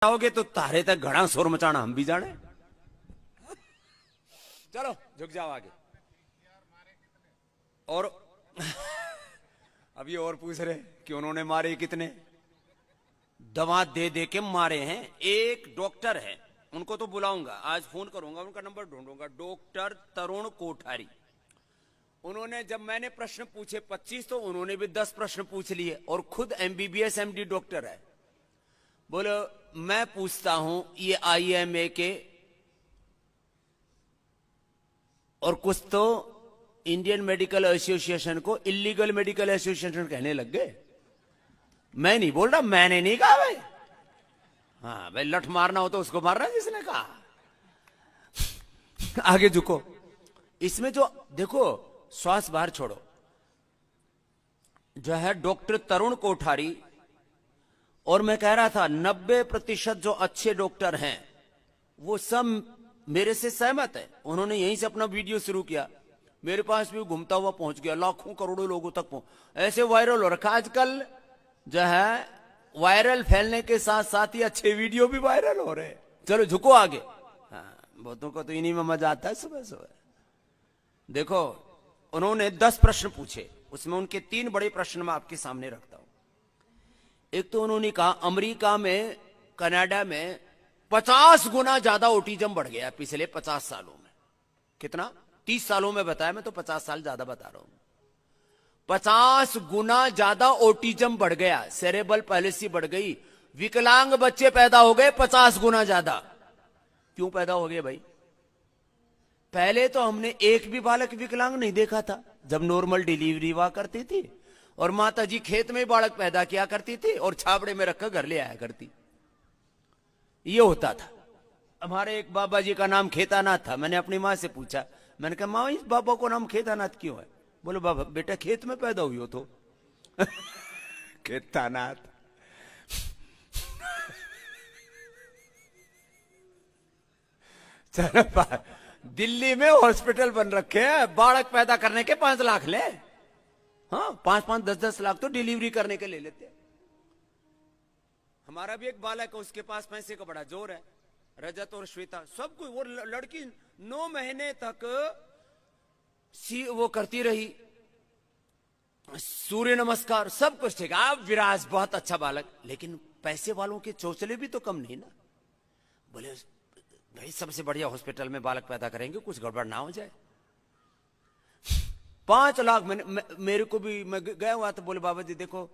आओगे तो तारे तक घड़ा शोर मचाना हम भी जाने। चलो झुक जाओ आगे। और अभी और पूछ रहे कि उन्होंने मारे कितने, दवा दे दे के मारे हैं। एक डॉक्टर है, उनको तो बुलाऊंगा, आज फोन करूंगा, उनका नंबर ढूंढूंगा, डॉक्टर तरुण कोठारी। उन्होंने जब मैंने प्रश्न पूछे 25 तो उन्होंने भी 10 प्रश्न पूछ लिए, और खुद एमबीबीएस एमडी डॉक्टर है। बोलो मैं पूछता हूं ये आईएमए के और कुछ तो इंडियन मेडिकल एसोसिएशन को इलीगल मेडिकल एसोसिएशन कहने लग गए। मैं नहीं बोल रहा, मैंने नहीं कहा भाई। हाँ भाई, लठ मारना हो तो उसको मारना जिसने कहा। आगे झुको। इसमें जो देखो, श्वास बाहर छोड़ो, जो है डॉक्टर तरुण कोठारी। और मैं कह रहा था 90% जो अच्छे डॉक्टर हैं वो सब मेरे से सहमत है। उन्होंने यहीं से अपना वीडियो शुरू किया, मेरे पास भी घूमता हुआ पहुंच गया, लाखों करोड़ों लोगों तक ऐसे वायरल हो रखा। आजकल जो है वायरल फैलने के साथ साथ ही अच्छे वीडियो भी वायरल हो रहे हैं। चलो झुको आगे। हाँ, बहुतों को तो इन्हीं में मजा आता है सुबह सुबह। देखो उन्होंने 10 प्रश्न पूछे, उसमें उनके 3 बड़े प्रश्न मैं आपके सामने रखता हूं। एक तो उन्होंने कहा अमेरिका में, कनाडा में 50 गुना ज्यादा ऑटिज्म बढ़ गया पिछले 50 सालों में। कितना? 30 सालों में बताया, मैं तो 50 साल ज्यादा बता रहा हूं। 50 गुना ज्यादा ऑटिज्म बढ़ गया, सेरेब्रल पैलेसी बढ़ गई, विकलांग बच्चे पैदा हो गए 50 गुना ज्यादा। क्यों पैदा हो गए भाई? पहले तो हमने एक भी बालक विकलांग नहीं देखा था। जब नॉर्मल डिलीवरी हुआ करती थी और माता जी खेत में बालक पैदा किया करती थी और छाबड़े में रखकर घर ले आया करती, ये होता था। हमारे एक बाबा जी का नाम खेतानाथ था। मैंने अपनी माँ से पूछा, मैंने कहा माँ इस बाबा को नाम खेतानाथ क्यों है? बोलो बाबा बेटा खेत में पैदा हुई हो तो खेतानाथ। चलो, दिल्ली में हॉस्पिटल बन रखे हैं, बालक पैदा करने के 5 लाख ले। हाँ, 5-5, 10-10 लाख तो डिलीवरी करने के ले लेते हैं। हमारा भी एक बालक है, उसके पास पैसे का बड़ा जोर है, रजत और श्वेता सब कोई। वो लड़की 9 महीने तक वो करती रही, सूर्य नमस्कार सब कुछ ठीक। आप विराज बहुत अच्छा बालक, लेकिन पैसे वालों के चौचले भी तो कम नहीं ना। बोले भाई सबसे बढ़िया हॉस्पिटल में बालक पैदा करेंगे, कुछ गड़बड़ ना हो जाए। 5 लाख मेरे को भी, मैं गया हुआ तो बोले बाबा जी देखो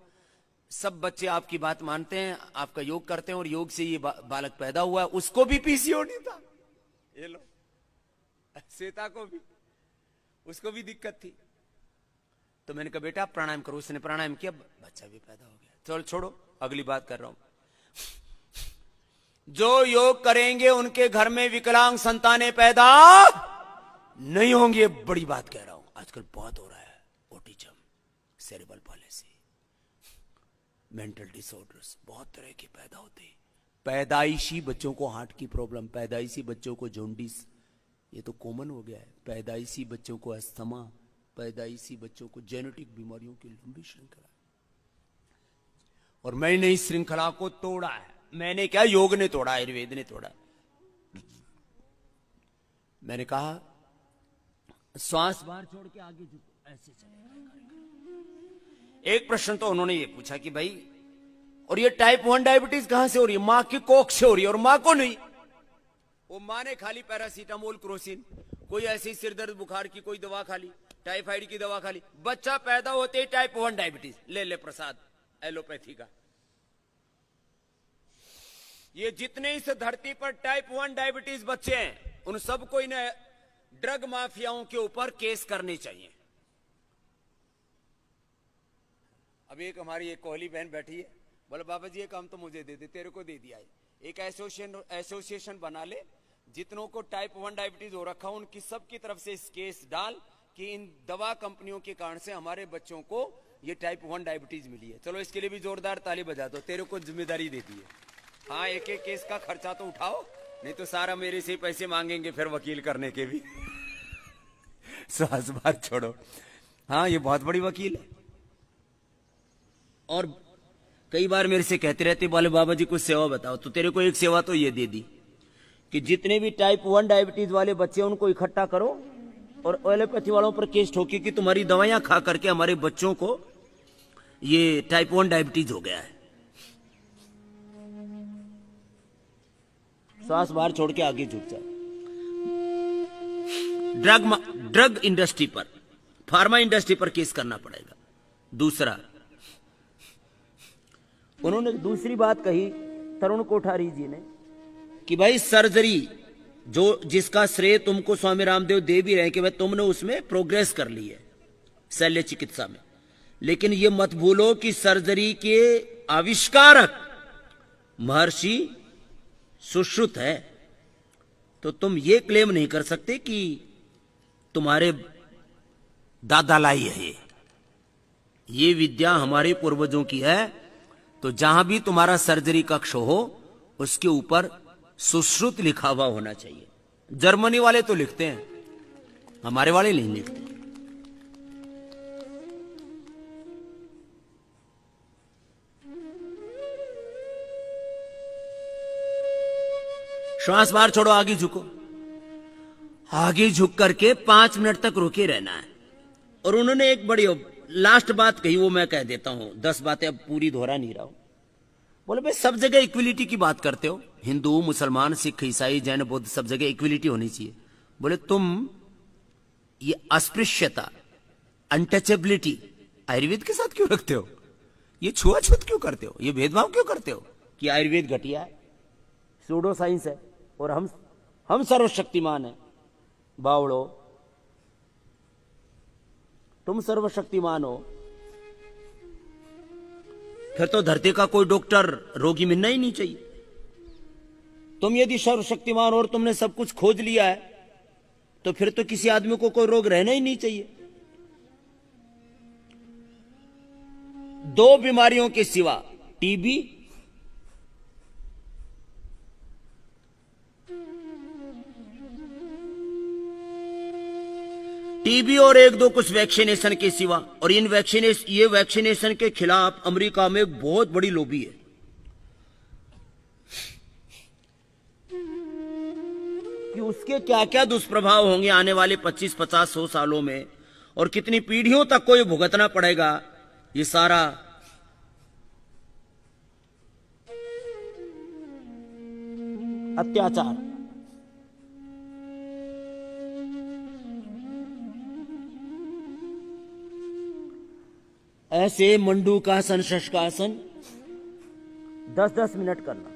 सब बच्चे आपकी बात मानते हैं, आपका योग करते हैं और योग से ये बालक पैदा हुआ है। उसको भी पीसीओडी था, ये लो, श्वेता को भी, उसको भी दिक्कत थी। तो मैंने कहा बेटा प्राणायाम करो। उसने प्राणायाम किया, बच्चा भी पैदा हो गया। चलो छोड़ो, अगली बात कर रहा हूं। जो योग करेंगे उनके घर में विकलांग संतानें पैदा नहीं होंगी। बड़ी बात कह रहा हूं, आजकल बहुत हो रहा है ऑटिज्म, सेरेब्रल पैलेसी, मेंटल डिसऑर्डर्स, बहुत तरह के पैदा होते हैं। पैदाइशी बच्चों को हार्ट की प्रॉब्लम, पैदाइशी बच्चों को जॉन्डिस, ये तो कॉमन हो गया है। पैदाइशी बच्चों को अस्थमा, पैदाइशी बच्चों को जेनेटिक बीमारियों की लंबी श्रृंखला। और मैंने इस श्रृंखला को तोड़ा है। मैंने क्या, योग ने तोड़ा, आयुर्वेद ने तोड़ा। मैंने कहा श्वास बाहर छोड़ के आगे झुको, ऐसे चलेगा। एक प्रश्न तो उन्होंने ये पूछा कि भाई और ये टाइप 1 डायबिटीज कहां से हो रही है? मां की कोख से हो रही है और मां को नहीं। वो मां ने खाली पैरासीटामोल, क्रोसिन, कोई ऐसी सिर दर्द बुखार की कोई दवा खाली, टाइफाइड की दवा खाली, बच्चा पैदा होते ही टाइप 1 डायबिटीज ले ले प्रसाद एलोपैथी का। ये जितने इस धरती पर टाइप 1 डायबिटीज बच्चे हैं उन सबको इन्हें ड्रग माफियाओं के ऊपर केस करने चाहिए। अभी एक हमारी एक कोहली बहन बैठी है, बोले बाबा जी ये काम तो मुझे दे दे, तेरे को दे दिया है। एक एसोसिएशन बना ले, जितनों को टाइप 1 डायबिटीज हो रखा उनकी सबकी तरफ से इस केस डाल कि इन दवा कंपनियों के कारण से हमारे बच्चों को ये टाइप 1 डायबिटीज मिली है। चलो इसके लिए भी जोरदार ताली बजा दो, तेरे को जिम्मेदारी देती है। हाँ, एक एक केस का खर्चा तो उठाओ, नहीं तो सारा मेरे से ही पैसे मांगेंगे फिर वकील करने के भी। श्वास बाहर छोड़ो। हाँ, ये बहुत बड़ी वकील है। और कई बार मेरे से कहते रहते बोले बाबा जी कुछ सेवा बताओ, तो तेरे को एक सेवा तो ये दे दी कि जितने भी टाइप 1 डायबिटीज वाले बच्चे उनको इकट्ठा करो और एलोपैथी वालों पर केस ठोके कि तुम्हारी दवाइयां खा करके हमारे बच्चों को ये टाइप 1 डायबिटीज हो गया है। श्वास बाहर छोड़ के आगे झुक जाओ। ड्रग इंडस्ट्री पर, फार्मा इंडस्ट्री पर केस करना पड़ेगा। दूसरा, उन्होंने दूसरी बात कही तरुण कोठारी जी ने कि भाई सर्जरी जो जिसका श्रेय तुमको स्वामी रामदेव दे भी रहे कि भाई तुमने उसमें प्रोग्रेस कर ली है शल्य चिकित्सा में, लेकिन ये मत भूलो कि सर्जरी के आविष्कारक महर्षि सुश्रुत है। तो तुम ये क्लेम नहीं कर सकते कि तुम्हारे दादा लाई है ये विद्या हमारे पूर्वजों की है। तो जहां भी तुम्हारा सर्जरी कक्ष हो उसके ऊपर सुश्रुत लिखा हुआ होना चाहिए। जर्मनी वाले तो लिखते हैं, हमारे वाले नहीं लिखते। श्वास बाहर छोड़ो, आगे झुको। आगे झुक करके 5 मिनट तक रुके रहना है। और उन्होंने एक बड़ी लास्ट बात कही, वो मैं कह देता हूं, 10 बातें अब पूरी दोहरा नहीं रहा हूं। बोले भाई सब जगह इक्विलिटी की बात करते हो, हिंदू मुसलमान सिख ईसाई जैन बौद्ध सब जगह इक्विलिटी होनी चाहिए। बोले तुम ये अस्पृश्यता अनटचेबिलिटी आयुर्वेद के साथ क्यों रखते हो? ये छुआछूत क्यों करते हो? ये भेदभाव क्यों करते हो कि आयुर्वेद घटिया है, सूडो साइंस है और हम सर्वशक्तिमान है? बावड़ो, तुम सर्वशक्तिमान हो, फिर तो धरती का कोई डॉक्टर रोगी मिलना ही नहीं चाहिए। तुम यदि सर्वशक्तिमान और तुमने सब कुछ खोज लिया है तो फिर तो किसी आदमी को कोई रोग रहना ही नहीं चाहिए। 2 बीमारियों के सिवा टीबी और 1-2 कुछ वैक्सीनेशन के सिवा, और ये वैक्सीनेशन के खिलाफ अमेरिका में एक बहुत बड़ी लॉबी है। कि उसके क्या क्या दुष्प्रभाव होंगे आने वाले 25, 50, 100 सालों में, और कितनी पीढ़ियों तक को ये भुगतना पड़ेगा ये सारा अत्याचार। ऐसे मंडूकासन, शशकासन 10-10 मिनट करना।